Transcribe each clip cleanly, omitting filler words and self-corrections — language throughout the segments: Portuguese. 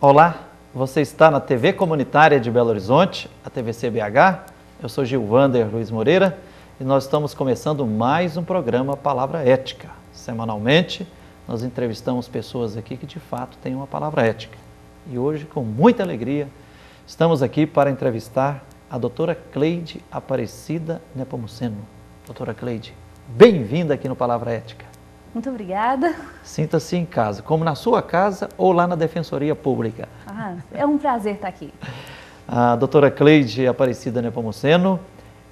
Olá, você está na TV Comunitária de Belo Horizonte, a TVC-BH. Eu sou Gilvander Luiz Moreira e nós estamos começando mais um programa Palavra Ética. Semanalmente, nós entrevistamos pessoas aqui que de fato têm uma palavra ética. E hoje, com muita alegria, estamos aqui para entrevistar a doutora Cleide Aparecida Nepomuceno. Doutora Cleide, bem-vinda aqui no Palavra Ética. Muito obrigada. Sinta-se em casa, como na sua casa ou lá na Defensoria Pública. É um prazer estar aqui. A doutora Cleide Aparecida Nepomuceno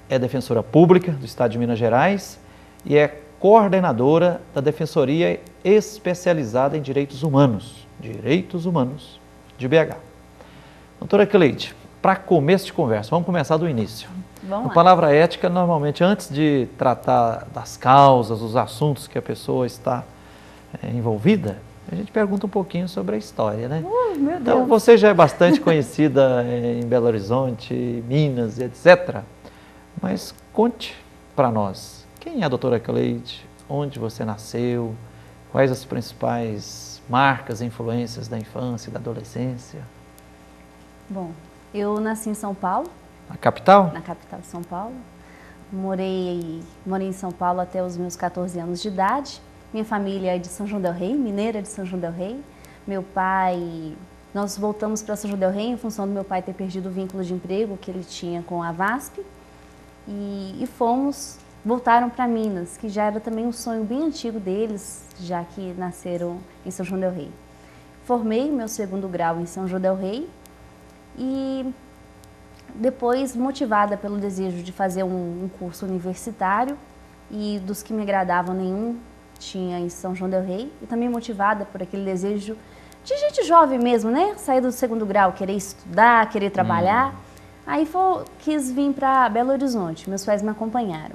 é defensora pública do Estado de Minas Gerais e é coordenadora da Defensoria Especializada em Direitos Humanos de BH. Doutora Cleide, para começo de conversa, vamos começar do início. Vamos lá. Palavra ética, normalmente, antes de tratar das causas, os assuntos que a pessoa está envolvida, a gente pergunta um pouquinho sobre a história, né? Meu Deus. Então, você já é bastante conhecida em Belo Horizonte, Minas, etc. Mas conte para nós, quem é a doutora Cleide? Onde você nasceu? Quais as principais marcas e influências da infância e da adolescência? Bom, eu nasci em São Paulo. Na capital? Na capital de São Paulo. Morei em São Paulo até os meus 14 anos de idade. Minha família é de São João del Rei, mineira de São João del Rei. Nós voltamos para São João del Rei em função do meu pai ter perdido o vínculo de emprego que ele tinha com a VASP. E voltaram para Minas, que já era também um sonho bem antigo deles, já que nasceram em São João del Rei. Formei meu segundo grau em São João del Rei e depois, motivada pelo desejo de fazer um curso universitário, e dos que me agradavam nenhum tinha em São João del Rei, e também motivada por aquele desejo de gente jovem mesmo, né? Sair do segundo grau, querer estudar, querer trabalhar. Aí quis vir para Belo Horizonte, meus pais me acompanharam.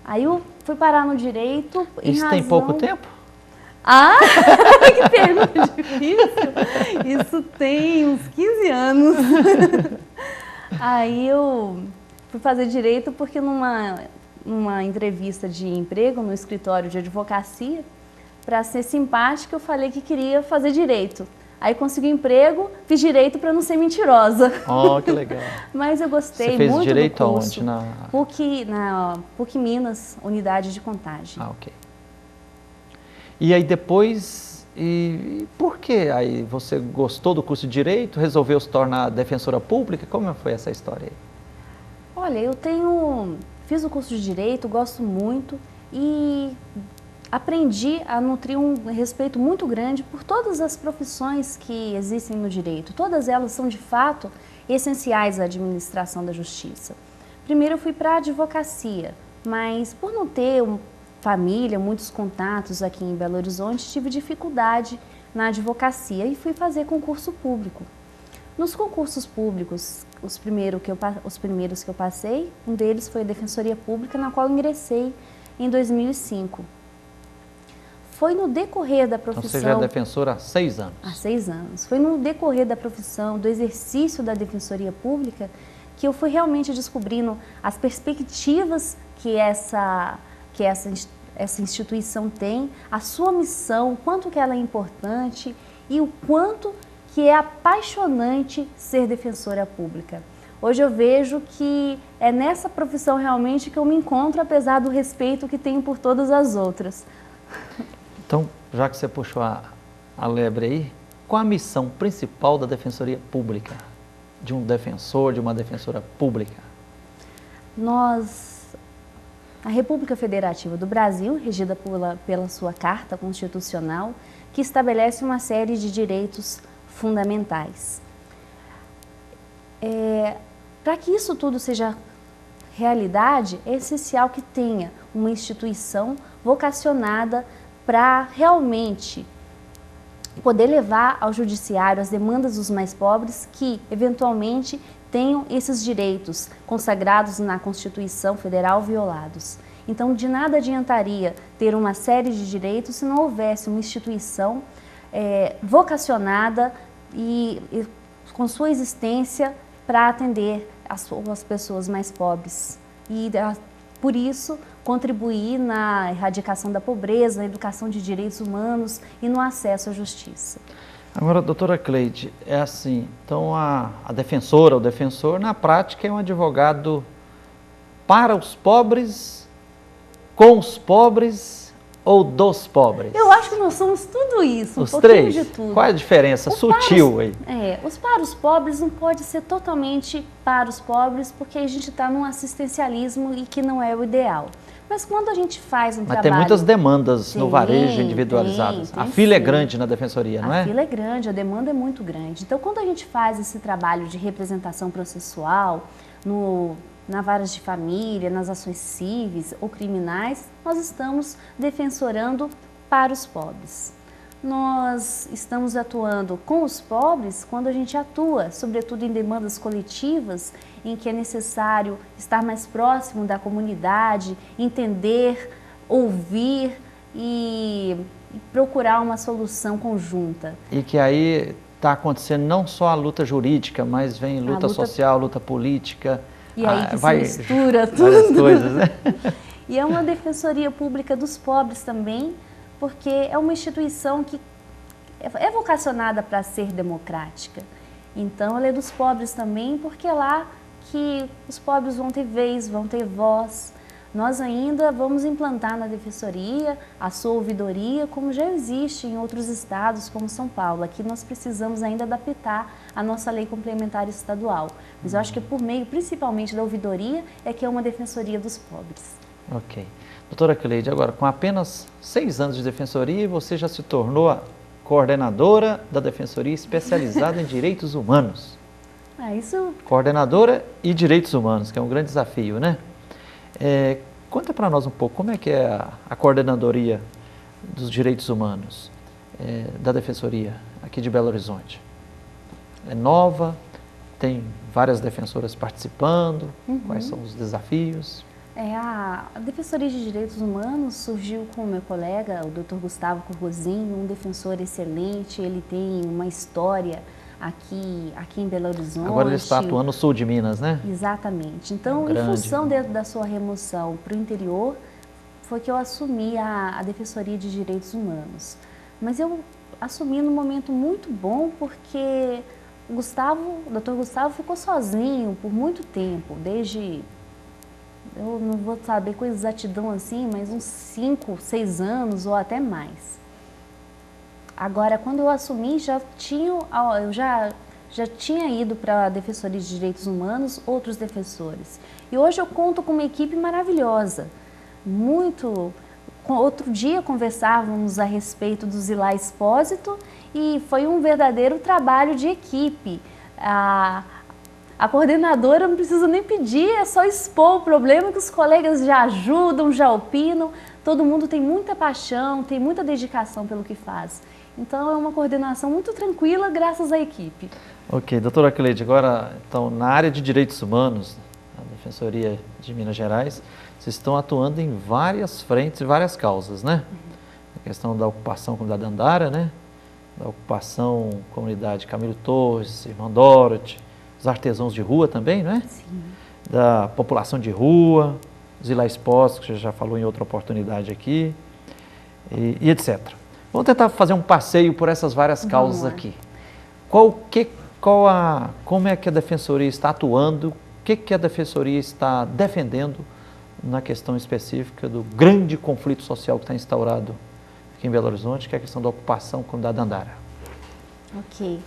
Aí eu fui parar no direito Isso tem pouco tempo? Ah, que pergunta difícil! Isso tem uns 15 anos. Aí eu fui fazer direito porque numa entrevista de emprego no escritório de advocacia, para ser simpática, eu falei que queria fazer direito. Aí consegui emprego, fiz direito para não ser mentirosa. Oh, que legal. Mas eu gostei muito do curso. Você fez direito aonde? Na PUC Minas, unidade de contagem. Ah, ok. E aí depois, por que aí você gostou do curso de Direito, resolveu se tornar defensora pública? Como foi essa história aí? Olha, fiz o curso de Direito, gosto muito e aprendi a nutrir um respeito muito grande por todas as profissões que existem no direito. Todas elas são, de fato, essenciais à administração da justiça. Primeiro eu fui para a advocacia, mas por não ter família, muitos contatos aqui em Belo Horizonte, tive dificuldade na advocacia e fui fazer concurso público. Nos concursos públicos, os primeiros que eu passei, um deles foi a Defensoria Pública, na qual ingressei em 2005. Foi no decorrer da profissão... Então você já é defensora há 6 anos? Há 6 anos. Foi no decorrer da profissão, do exercício da Defensoria Pública, que eu fui realmente descobrindo as perspectivas que essa instituição tem, a sua missão, o quanto que ela é importante e o quanto que é apaixonante ser defensora pública. Hoje eu vejo que é nessa profissão realmente que eu me encontro, apesar do respeito que tenho por todas as outras. Então, já que você puxou a lebre aí, qual a missão principal da Defensoria Pública? De um defensor, de uma defensora pública? A República Federativa do Brasil, regida pela sua Carta Constitucional, que estabelece uma série de direitos fundamentais. Para que isso tudo seja realidade, é essencial que tenha uma instituição vocacionada para realmente poder levar ao judiciário as demandas dos mais pobres que, eventualmente, tenham esses direitos consagrados na Constituição Federal violados. Então, de nada adiantaria ter uma série de direitos se não houvesse uma instituição vocacionada e com sua existência para atender as pessoas mais pobres. E, por isso, contribuir na erradicação da pobreza, na educação de direitos humanos e no acesso à justiça. Agora, doutora Cleide, é assim, então a defensora, o defensor, na prática é um advogado para os pobres, com os pobres ou dos pobres? Eu acho que nós somos tudo isso, os um pouquinho três? de tudo. Qual é a diferença sutil aí? Os para os pobres não pode ser totalmente para os pobres, porque a gente está num assistencialismo e que não é o ideal. Mas quando a gente faz um trabalho... Mas tem muitas demandas no varejo individualizadas. A fila é grande na defensoria, não é? A fila é grande, a demanda é muito grande. Então, quando a gente faz esse trabalho de representação processual, na varas de família, nas ações cíveis ou criminais, nós estamos defensorando para os pobres. Nós estamos atuando com os pobres quando a gente atua, sobretudo em demandas coletivas, em que é necessário estar mais próximo da comunidade, entender, ouvir e procurar uma solução conjunta. E que aí está acontecendo não só a luta jurídica, mas vem luta social, luta política. E aí que se mistura tudo. Várias coisas, né? E é uma defensoria pública dos pobres também, porque é uma instituição que é vocacionada para ser democrática. Então, ela é dos pobres também, porque é lá que os pobres vão ter vez, vão ter voz. Nós ainda vamos implantar na defensoria a sua ouvidoria, como já existe em outros estados, como São Paulo. Aqui nós precisamos ainda adaptar a nossa lei complementar estadual. Mas eu acho que por meio, principalmente da ouvidoria, é que é uma defensoria dos pobres. Ok. Doutora Cleide, agora, com apenas 6 anos de defensoria, você já se tornou a coordenadora da Defensoria especializada em Direitos Humanos. Isso... Coordenadora e Direitos Humanos, que é um grande desafio, né? Conta para nós um pouco, como é que é a coordenadoria dos direitos humanos da Defensoria aqui de Belo Horizonte? É nova? Tem várias defensoras participando? Quais são os desafios? A Defensoria de Direitos Humanos surgiu com o meu colega, o Dr. Gustavo Corrozinho, um defensor excelente. Ele tem uma história aqui em Belo Horizonte. Agora ele está atuando no sul de Minas, né? Exatamente. Então, em função da sua remoção para o interior, foi que eu assumi a Defensoria de Direitos Humanos. Mas eu assumi num momento muito bom, porque o Dr. Gustavo ficou sozinho por muito tempo, desde... Eu não vou saber com exatidão assim, mas uns 5, 6 anos ou até mais. Agora, quando eu assumi, eu já tinha ido para a Defensoria de Direitos Humanos outros defensores. E hoje eu conto com uma equipe maravilhosa. Outro dia conversávamos a respeito do Zilá Expósito e foi um verdadeiro trabalho de equipe. A coordenadora não precisa nem pedir, é só expor o problema que os colegas já ajudam, já opinam. Todo mundo tem muita paixão, tem muita dedicação pelo que faz. Então é uma coordenação muito tranquila graças à equipe. Ok, doutora Cleide, agora então na área de direitos humanos, a Defensoria de Minas Gerais, vocês estão atuando em várias frentes e várias causas, né? A questão da ocupação comunidade Dandara, né? Da ocupação comunidade Camilo Torres, Irmã Dorothy, os artesãos de rua também, não é? Sim. Da população de rua, Zilá Expósito, que você já falou em outra oportunidade aqui, e etc. Vamos tentar fazer um passeio por essas várias causas aqui. Como é que a Defensoria está atuando, o que a Defensoria está defendendo na questão específica do grande conflito social que está instaurado aqui em Belo Horizonte, que é a questão da ocupação comunidade Dandara? Ok.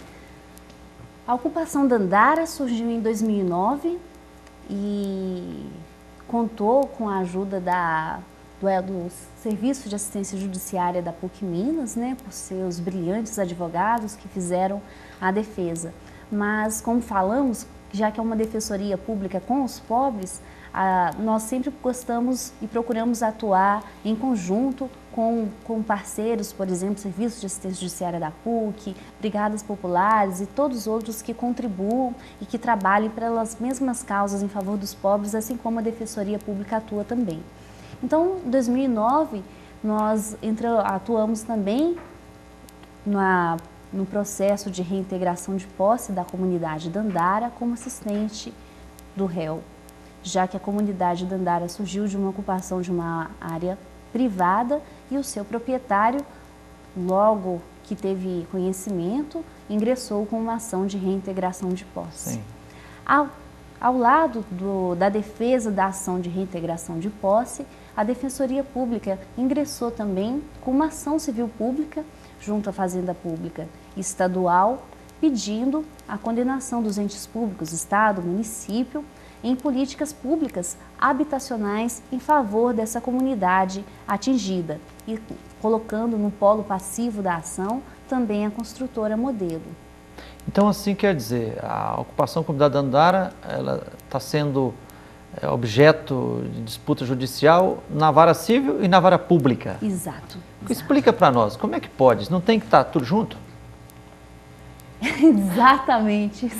A ocupação Dandara surgiu em 2009 e contou com a ajuda do Serviço de Assistência Judiciária da PUC Minas, né, por seus brilhantes advogados que fizeram a defesa. Mas, como falamos, já que é uma defensoria pública com os pobres, nós sempre gostamos e procuramos atuar em conjunto com parceiros, por exemplo, Serviço de Assistência Judiciária da PUC, Brigadas Populares e todos os outros que contribuam e que trabalhem pelas mesmas causas em favor dos pobres, assim como a Defensoria Pública atua também. Então, em 2009, nós atuamos também no processo de reintegração de posse da comunidade Dandara como assistente do réu, já que a comunidade Dandara surgiu de uma ocupação de uma área privada e o seu proprietário, logo que teve conhecimento, ingressou com uma ação de reintegração de posse. Sim. Ao lado da defesa da ação de reintegração de posse, a Defensoria Pública ingressou também com uma ação civil pública junto à Fazenda Pública Estadual, pedindo a condenação dos entes públicos, Estado, município, em políticas públicas habitacionais em favor dessa comunidade atingida e colocando no polo passivo da ação também a construtora Modelo. Então, assim, quer dizer, a ocupação da comunidade Dandara, ela está sendo objeto de disputa judicial na vara civil e na vara pública. Exato. Explica para nós, como é que pode? Não tem que estar tudo junto? Exatamente.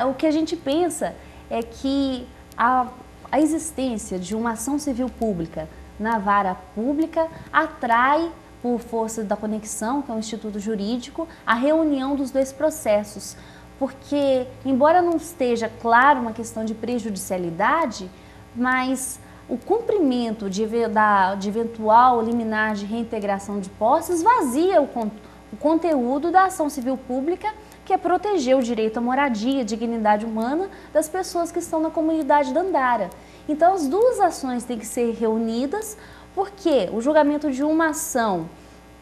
O que a gente pensa é que a existência de uma ação civil pública na vara pública atrai, por força da conexão, que é um instituto jurídico, a reunião dos dois processos. Porque, embora não esteja claro uma questão de prejudicialidade, mas o cumprimento de eventual liminar de reintegração de posse esvazia o conteúdo da ação civil pública, que é proteger o direito à moradia, dignidade humana das pessoas que estão na comunidade Dandara. Então, as duas ações têm que ser reunidas, porque o julgamento de uma ação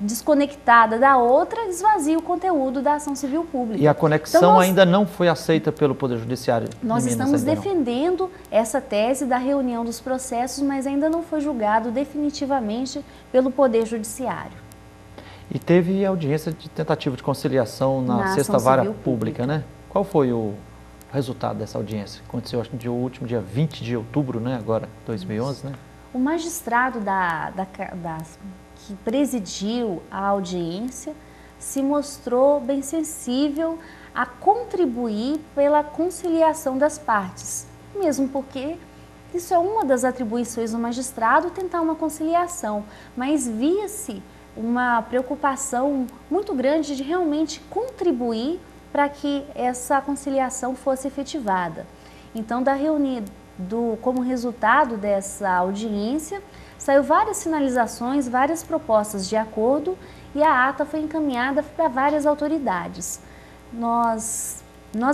desconectada da outra esvazia o conteúdo da ação civil pública. E a conexão então, ainda não foi aceita pelo Poder Judiciário? Nós estamos defendendo essa tese da reunião dos processos, mas ainda não foi julgado definitivamente pelo Poder Judiciário. E teve audiência de tentativa de conciliação na sexta vara pública, né? Qual foi o resultado dessa audiência? Aconteceu, acho que no último dia 20 de outubro, né? Agora, 2011, né? O magistrado que presidiu a audiência se mostrou bem sensível a contribuir pela conciliação das partes, mesmo porque isso é uma das atribuições do magistrado, tentar uma conciliação, mas via-se uma preocupação muito grande de realmente contribuir para que essa conciliação fosse efetivada. Então, como resultado dessa audiência, saiu várias sinalizações, várias propostas de acordo e a ata foi encaminhada para várias autoridades. Nós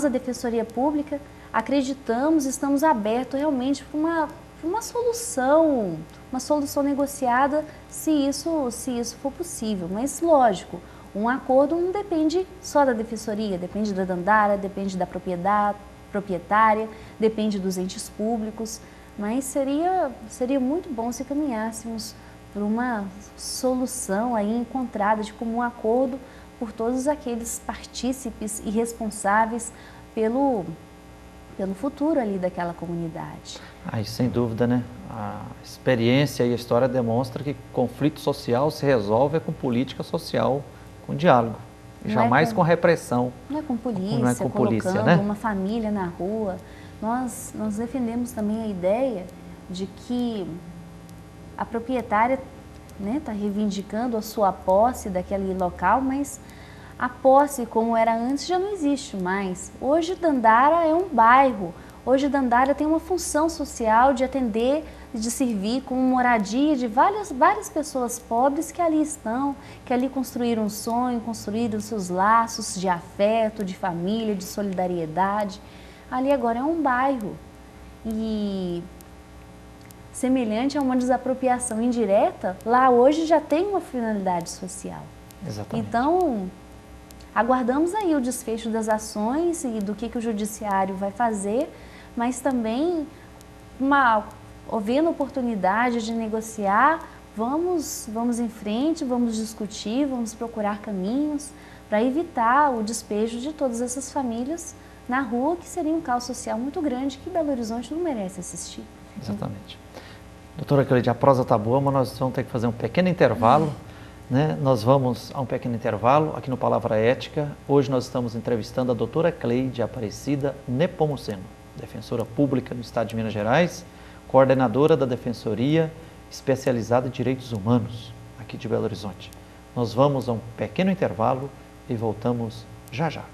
a Defensoria Pública, acreditamos, estamos abertos realmente para uma solução negociada, se isso for possível. Mas, lógico, um acordo não depende só da Defensoria, depende da Dandara, depende da proprietária, depende dos entes públicos, mas seria muito bom se caminhássemos por uma solução aí encontrada de comum acordo por todos aqueles partícipes e responsáveis pelo futuro ali daquela comunidade. Aí, sem dúvida, né? A experiência e a história demonstra que conflito social se resolve com política social, com diálogo. Jamais com repressão. Não é com polícia, não é com colocando né? uma família na rua. Nós defendemos também a ideia de que a proprietária está reivindicando a sua posse daquele local, mas a posse como era antes já não existe mais. Hoje Dandara é um bairro, hoje Dandara tem uma função social de atender, de servir como moradia de várias pessoas pobres que ali estão, que ali construíram um sonho, construíram seus laços de afeto, de família, de solidariedade. Ali agora é um bairro e, semelhante a uma desapropriação indireta, lá hoje já tem uma finalidade social. Exatamente. Então, aguardamos aí o desfecho das ações e do que o judiciário vai fazer, mas também, havendo oportunidade de negociar, vamos em frente, vamos discutir, vamos procurar caminhos para evitar o despejo de todas essas famílias na rua, que seria um caos social muito grande que Belo Horizonte não merece assistir. Exatamente. Doutora Cleide, a prosa está boa, mas nós vamos ter que fazer um pequeno intervalo. Né? Nós vamos a um pequeno intervalo aqui no Palavra Ética. Hoje nós estamos entrevistando a doutora Cleide Aparecida Nepomuceno, defensora pública do Estado de Minas Gerais, coordenadora da Defensoria Especializada em Direitos Humanos, aqui de Belo Horizonte. Nós vamos a um pequeno intervalo e voltamos já já.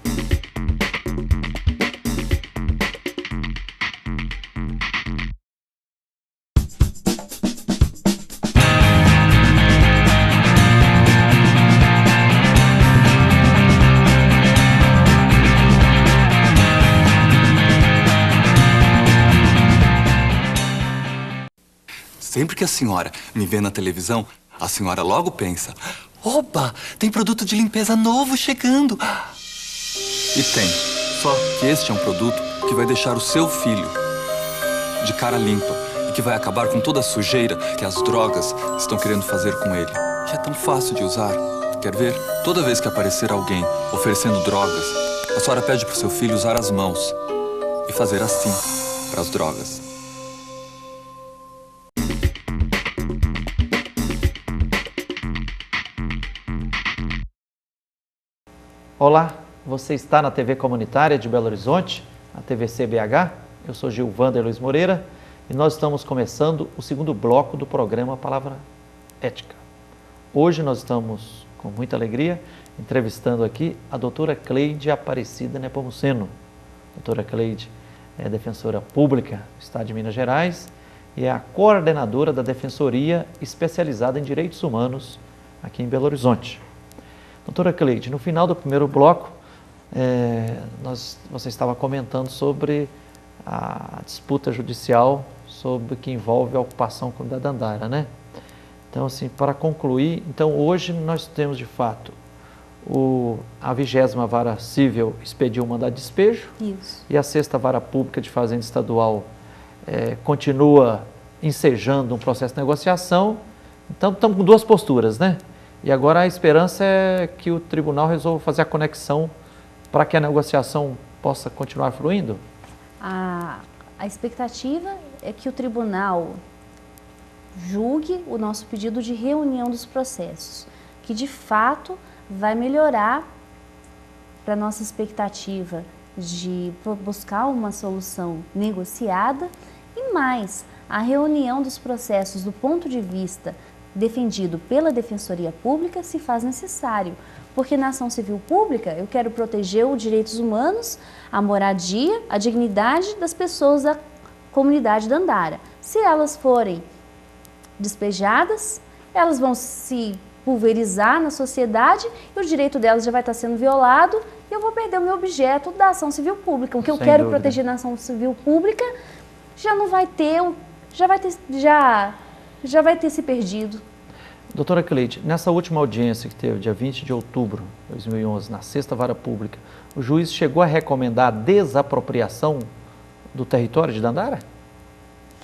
Sempre que a senhora me vê na televisão, a senhora logo pensa: opa, tem produto de limpeza novo chegando. E tem. Só que este é um produto que vai deixar o seu filho de cara limpa e que vai acabar com toda a sujeira que as drogas estão querendo fazer com ele. E é tão fácil de usar. Quer ver? Toda vez que aparecer alguém oferecendo drogas, a senhora pede pro seu filho usar as mãos e fazer assim para as drogas. Olá, você está na TV Comunitária de Belo Horizonte, a TVC-BH. Eu sou Gilvander Luiz Moreira e nós estamos começando o segundo bloco do programa Palavra Ética. Hoje nós estamos, com muita alegria, entrevistando aqui a doutora Cleide Aparecida Nepomuceno. A doutora Cleide é defensora pública do Estado de Minas Gerais e é a coordenadora da Defensoria especializada em Direitos Humanos aqui em Belo Horizonte. Doutora Cleide, no final do primeiro bloco, você estava comentando sobre a disputa judicial sobre que envolve a ocupação da comunidade Dandara, né? Então, assim, para concluir, hoje nós temos de fato a 20ª Vara Civil expediu um mandado de despejo. Isso. E a 6ª Vara Pública de Fazenda Estadual continua ensejando um processo de negociação. Então, estamos com duas posturas, né? E agora a esperança é que o tribunal resolva fazer a conexão para que a negociação possa continuar fluindo? A expectativa é que o tribunal julgue o nosso pedido de reunião dos processos, que de fato vai melhorar para a nossa expectativa de buscar uma solução negociada e mais, a reunião dos processos do ponto de vista defendido pela Defensoria Pública se faz necessário, porque na ação civil pública eu quero proteger os direitos humanos, a moradia, a dignidade das pessoas da comunidade Dandara. Se elas forem despejadas, elas vão se pulverizar na sociedade e o direito delas já vai estar sendo violado e eu vou perder o meu objeto da ação civil pública. O que eu quero proteger na ação civil pública já não vai ter, já vai ter se perdido. Doutora Cleide, nessa última audiência que teve, dia 20 de outubro de 2011, na 6ª Vara Pública, o juiz chegou a recomendar a desapropriação do território de Dandara?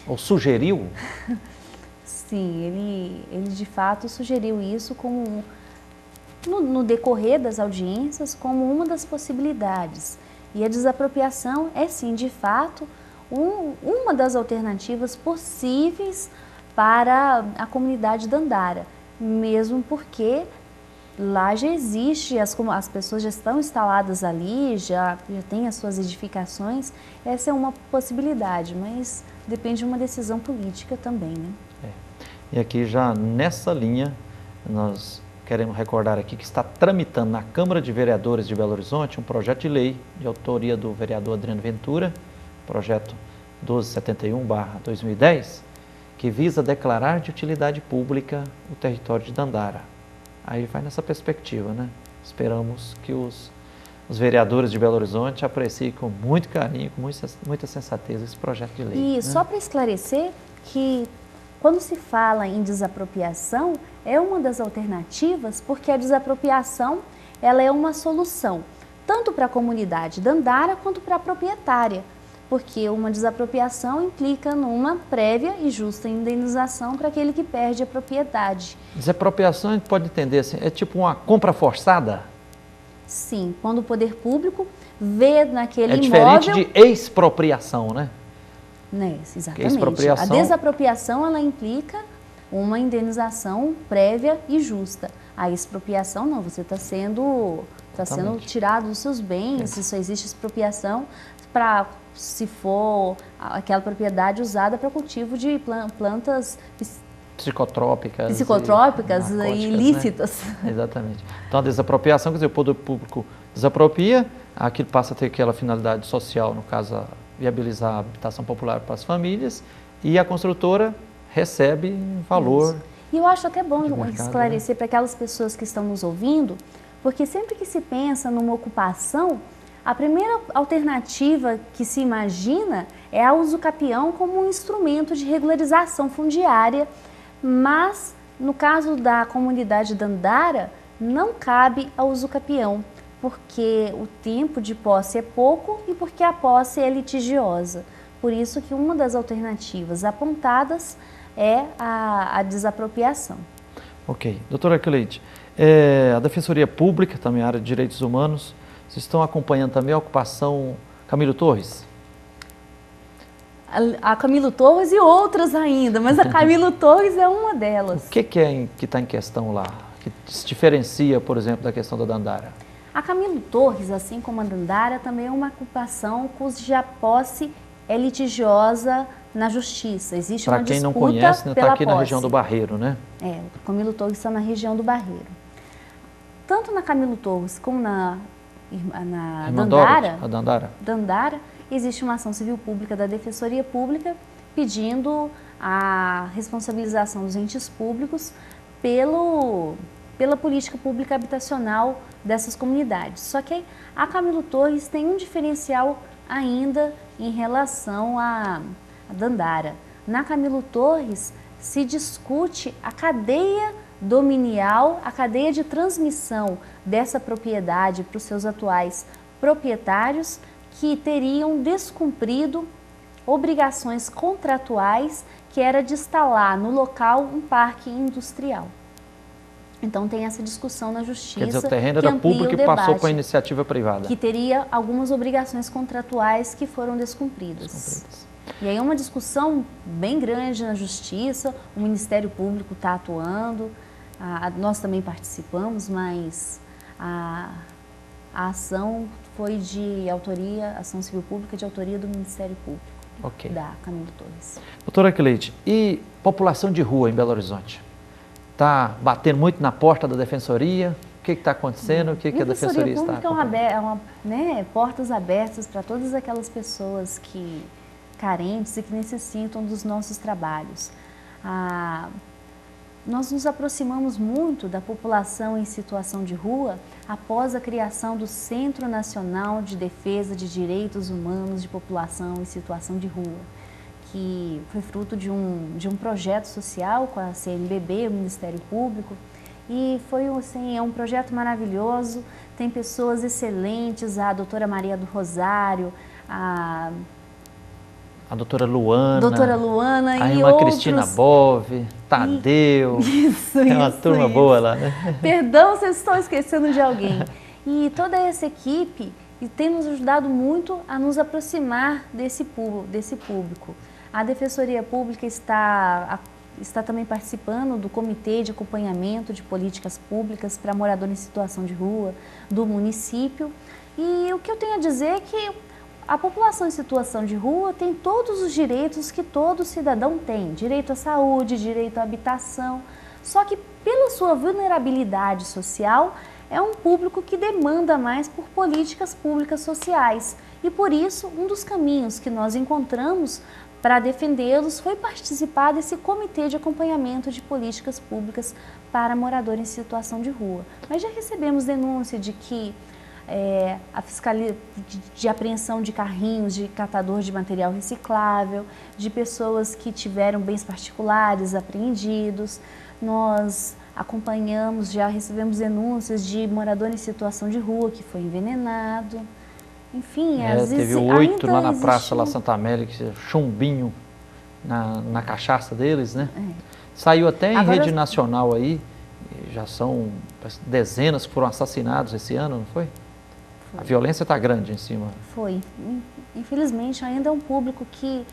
Ou sugeriu? Sim, ele de fato sugeriu isso como, no decorrer das audiências como uma das possibilidades. E a desapropriação é sim, de fato, uma das alternativas possíveis para a comunidade Dandara, mesmo porque lá já existe, as pessoas já estão instaladas ali, já têm as suas edificações, essa é uma possibilidade, mas depende de uma decisão política também, né? E aqui já nessa linha, nós queremos recordar aqui que está tramitando na Câmara de Vereadores de Belo Horizonte um projeto de lei de autoria do vereador Adriano Ventura, projeto 1271/2010, que visa declarar de utilidade pública o território de Dandara. Aí vai nessa perspectiva, né? Esperamos que os vereadores de Belo Horizonte apreciem com muito carinho, com muita sensatez esse projeto de lei. E né? Só para esclarecer que quando se fala em desapropriação, é uma das alternativas, porque a desapropriação ela é uma solução, tanto para a comunidade Dandara quanto para a proprietária. Porque uma desapropriação implica numa prévia e justa indenização para aquele que perde a propriedade. Desapropriação a gente pode entender assim, é tipo uma compra forçada? Sim, quando o poder público vê naquele imóvel... É diferente de expropriação, né? Exatamente. Expropriação... A desapropriação ela implica uma indenização prévia e justa. A expropriação não, você está sendo tirado dos seus bens, se só existe expropriação para, se for aquela propriedade usada para cultivo de plantas psicotrópicas e ilícitas. Né? Exatamente. Então a desapropriação, quer dizer, o poder público desapropria, aquilo passa a ter aquela finalidade social, no caso, viabilizar a habitação popular para as famílias, e a construtora recebe um valor. Isso. E eu acho até bom esclarecer, né? para aquelas pessoas que estão nos ouvindo, porque sempre que se pensa numa ocupação, A primeira alternativa que se imagina é a usucapião como um instrumento de regularização fundiária, mas no caso da comunidade Dandara, não cabe a usucapião, porque o tempo de posse é pouco e porque a posse é litigiosa. Por isso que uma das alternativas apontadas é a desapropriação. Ok. Doutora Cleide, a Defensoria Pública, também a área de Direitos Humanos, vocês estão acompanhando também a ocupação Camilo Torres? A Camilo Torres e outras ainda, mas a Camilo Torres é uma delas. O que é que está em questão lá, que se diferencia, por exemplo, da questão da Dandara? A Camilo Torres, assim como a Dandara, também é uma ocupação cuja posse é litigiosa na justiça. Existe uma disputa pela posse. Para quem não conhece, está aqui na região do Barreiro, né? O Camilo Torres está na região do Barreiro. Tanto na Camilo Torres como na Dandara, existe uma ação civil pública da Defensoria Pública pedindo a responsabilização dos entes públicos pela política pública habitacional dessas comunidades. Só que a Camilo Torres tem um diferencial ainda em relação à Dandara. Na Camilo Torres se discute a cadeia dominial, a cadeia de transmissão dessa propriedade para os seus atuais proprietários que teriam descumprido obrigações contratuais que era de instalar no local um parque industrial. Então tem essa discussão na justiça. Quer dizer, o terreno era público e passou para a iniciativa privada. Que teria algumas obrigações contratuais que foram descumpridas. E aí é uma discussão bem grande na justiça, o Ministério Público está atuando, nós também participamos, mas a ação foi de autoria, ação civil pública de autoria do Ministério Público, da Camilo Torres. Doutora Cleide, e população de rua em Belo Horizonte? Está batendo muito na porta da Defensoria? O que está acontecendo? O que a Defensoria está acompanhando? Portas abertas para todas aquelas pessoas carentes e que necessitam dos nossos trabalhos. Nós nos aproximamos muito da população em situação de rua após a criação do Centro Nacional de Defesa de Direitos Humanos de População em Situação de Rua, que foi fruto de um projeto social com a CNBB, o Ministério Público, e foi assim, um projeto maravilhoso, tem pessoas excelentes, a doutora Maria do Rosário, a doutora Luana, a irmã outros... Cristina Bove, Tadeu, tem uma turma boa lá, né? Perdão se eu estou esquecendo de alguém. E toda essa equipe tem nos ajudado muito a nos aproximar desse público. A Defensoria Pública está também participando do Comitê de Acompanhamento de Políticas Públicas para Moradores em Situação de Rua do município. E o que eu tenho a dizer é que a população em situação de rua tem todos os direitos que todo cidadão tem. Direito à saúde, direito à habitação. Só que pela sua vulnerabilidade social, é um público que demanda mais por políticas públicas sociais. E por isso, um dos caminhos que nós encontramos para defendê-los foi participar desse comitê de acompanhamento de políticas públicas para moradores em situação de rua. Mas já recebemos denúncia de que a fiscalia de apreensão de carrinhos de catador de material reciclável, de pessoas que tiveram bens particulares apreendidos. Nós acompanhamos, já recebemos denúncias de morador em situação de rua que foi envenenado. Enfim, teve 8 lá na praça lá Santa Amélia, que chumbinho na cachaça deles, né? Saiu até em rede nacional aí, já são dezenas que foram assassinados esse ano, não foi? A violência está grande em cima. Foi. Infelizmente, ainda é um público que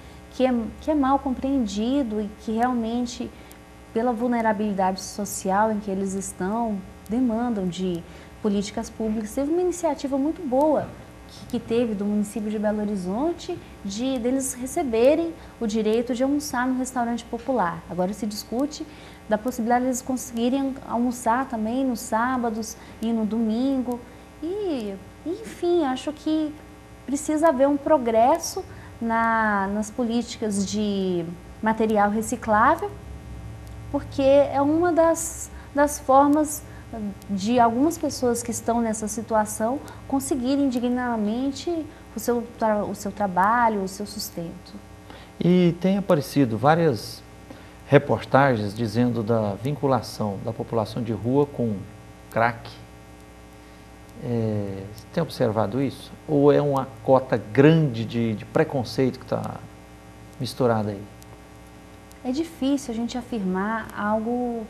é mal compreendido e que realmente, pela vulnerabilidade social em que eles estão, demandam de políticas públicas. Teve uma iniciativa muito boa que teve do município de Belo Horizonte deles receberem o direito de almoçar no restaurante popular. Agora se discute da possibilidade de eles conseguirem almoçar também nos sábados e no domingo. E, enfim, acho que precisa haver um progresso nas políticas de material reciclável, porque é uma das formas de algumas pessoas que estão nessa situação conseguirem dignamente o seu trabalho, o seu sustento. E tem aparecido várias reportagens dizendo da vinculação da população de rua com crack. Você tem observado isso? Ou é uma cota grande de preconceito que está misturada aí? É difícil a gente afirmar algo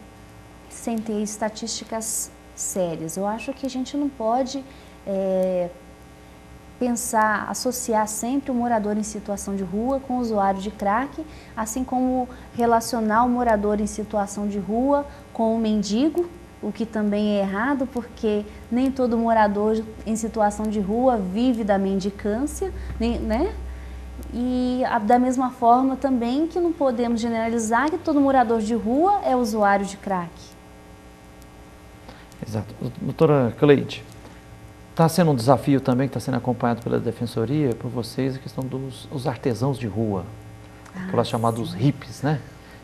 sem ter estatísticas sérias. Eu acho que a gente não pode associar sempre o morador em situação de rua com o usuário de crack, assim como relacionar o morador em situação de rua com o mendigo, o que também é errado, porque nem todo morador em situação de rua vive da mendicância, né? E da mesma forma também que não podemos generalizar que todo morador de rua é usuário de crack. Exato. Doutora Cleide, está sendo um desafio também, que está sendo acompanhado pela Defensoria, por vocês, a questão dos artesãos de rua, pelos chamados hippies, né?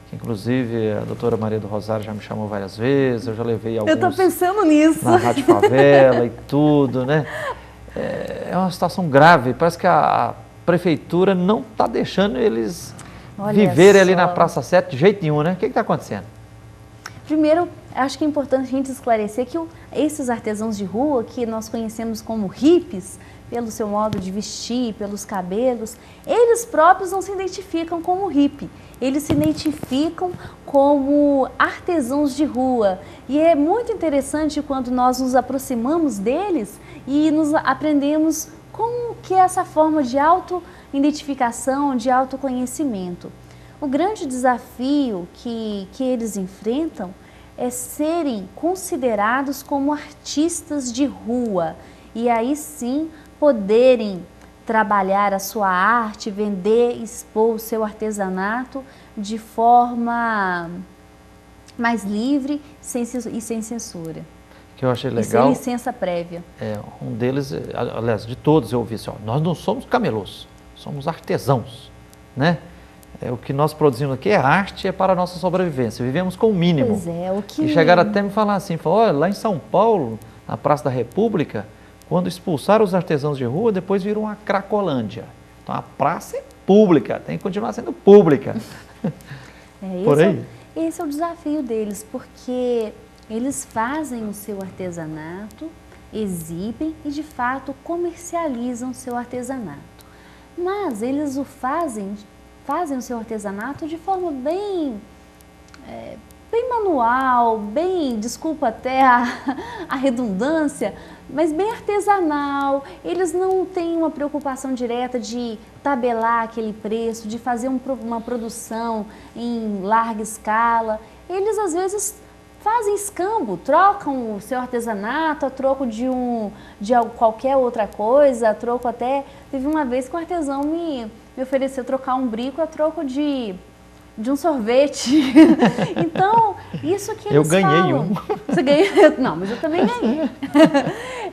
Que, inclusive, a doutora Maria do Rosário já me chamou várias vezes, eu já levei alguns... Eu estou pensando nisso. Na Rádio Favela e tudo, né? É uma situação grave, parece que a prefeitura não está deixando eles viverem ali na Praça 7 de jeito nenhum, né? O que está acontecendo? Primeiro, acho que é importante a gente esclarecer que esses artesãos de rua, que nós conhecemos como hippies, pelo seu modo de vestir, pelos cabelos, eles próprios não se identificam como hippie, eles se identificam como artesãos de rua. E é muito interessante quando nós nos aproximamos deles e nos aprendemos como que é essa forma de auto-identificação, de autoconhecimento. O grande desafio que eles enfrentam é serem considerados como artistas de rua e aí sim poderem trabalhar a sua arte, vender, expor o seu artesanato de forma mais livre e sem censura. Que eu achei legal. E sem licença prévia. Um deles, aliás, de todos eu ouvi assim, nós não somos camelôs, somos artesãos, né? O que nós produzimos aqui é arte, é para a nossa sobrevivência, vivemos com o mínimo. Pois é, o que... E chegaram até me falar assim, olha, lá em São Paulo, na Praça da República, quando expulsaram os artesãos de rua, depois virou uma Cracolândia. Então a praça é pública, tem que continuar sendo pública. Por aí. Esse é o desafio deles, porque eles fazem o seu artesanato, exibem e de fato comercializam o seu artesanato. Mas eles fazem o seu artesanato de forma bem manual, desculpa até a redundância, mas bem artesanal. Eles não têm uma preocupação direta de tabelar aquele preço, de fazer uma produção em larga escala. Eles às vezes fazem escambo, trocam o seu artesanato a troco de qualquer outra coisa, a troco até... Teve uma vez que um artesão me ofereceu trocar um brinco a troco de um sorvete. Então, isso que eles falam. Eu ganhei um. Você ganhou? Não, mas eu também ganhei.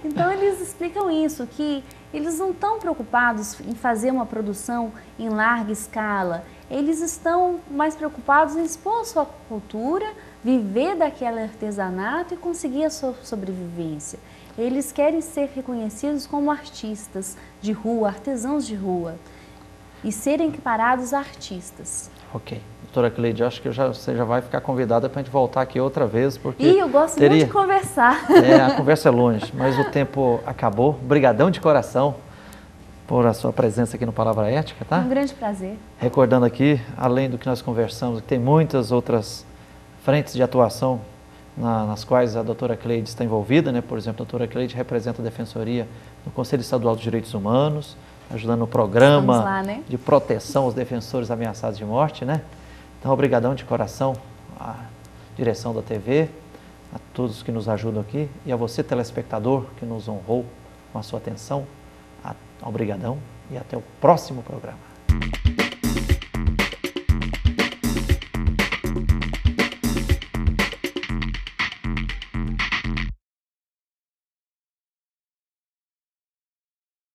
Então, eles explicam isso, que eles não estão preocupados em fazer uma produção em larga escala. Eles estão mais preocupados em expor a sua cultura, viver daquele artesanato e conseguir a sua sobrevivência. Eles querem ser reconhecidos como artistas de rua, artesãos de rua, e serem equiparados a artistas. Ok. Doutora Cleide, acho que você já vai ficar convidada para a gente voltar aqui outra vez, porque... Eu gosto muito de conversar. A conversa é longe, mas o tempo acabou. Obrigadão de coração por a sua presença aqui no Palavra Ética, tá? Um grande prazer. Recordando aqui, além do que nós conversamos, tem muitas outras frentes de atuação nas quais a doutora Cleide está envolvida, né? Por exemplo, a doutora Cleide representa a Defensoria no Conselho Estadual dos Direitos Humanos, ajudando no programa lá, né? de proteção aos defensores ameaçados de morte, né? Então, obrigadão de coração à direção da TV, a todos que nos ajudam aqui e a você, telespectador, que nos honrou com a sua atenção. Obrigadão e até o próximo programa.